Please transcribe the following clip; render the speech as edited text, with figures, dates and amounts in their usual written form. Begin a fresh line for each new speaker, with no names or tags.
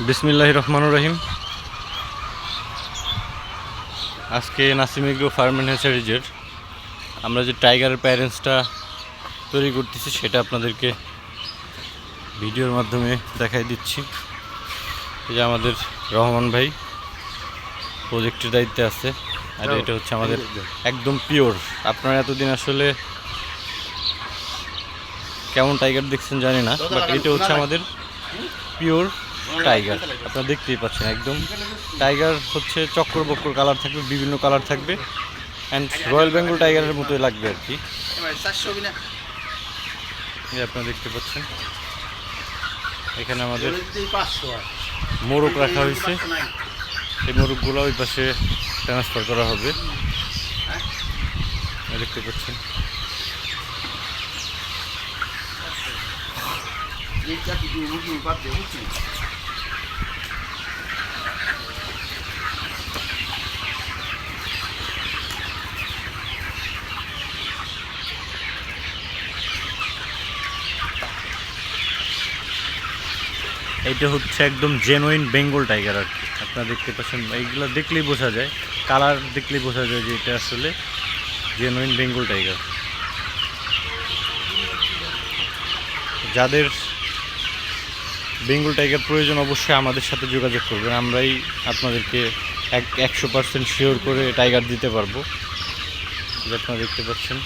বিসমিল্লাহির রহমানির রহিম। আজকে নাসিম এগ্রো ফার্ম অ্যান্ড হ্যাচারিজের আমরা যে টাইগারের প্যারেন্টসটা তৈরি করতেছি সেটা আপনাদেরকে ভিডিওর মাধ্যমে দেখাই দিচ্ছি। এই যে আমাদের রহমান ভাই প্রজেক্টের দায়িত্বে আছে, আর এটা হচ্ছে আমাদের একদম পিওর। আপনারা এতদিন আসলে কেমন টাইগার দেখছেন জানি না, বাট এটা হচ্ছে আমাদের পিওর টাইগার। আপনারা দেখতেই পাচ্ছেন একদম টাইগার হচ্ছে চক্রবক্র কালার থাকবে, বিভিন্ন কালার থাকবে, অ্যান্ড রয়্যাল বেঙ্গল টাইগারের মতোই লাগবে আর কি। এই আপনারা দেখতে পাচ্ছেন এখানে আমাদের মোরগ রাখা হয়েছে, এই মোরগগুলো ওই পাশে ট্রান্সফার করা হবে। দেখতে পাচ্ছেন এইটা হচ্ছে একদম জেনুইন বেঙ্গল টাইগার আর কি। আপনারা দেখতে পাচ্ছেন এইগুলো দেখলেই বোঝা যায়, কালার দেখলেই বোঝা যায় যে এটা আসলে জেনুইন বেঙ্গল টাইগার। যাদের বেঙ্গল টাইগার প্রয়োজন অবশ্যই আমাদের সাথে যোগাযোগ করবেন, আমরাই আপনাদেরকে 100% শিওর করে টাইগার দিতে পারবো। আপনারা দেখতে পাচ্ছেন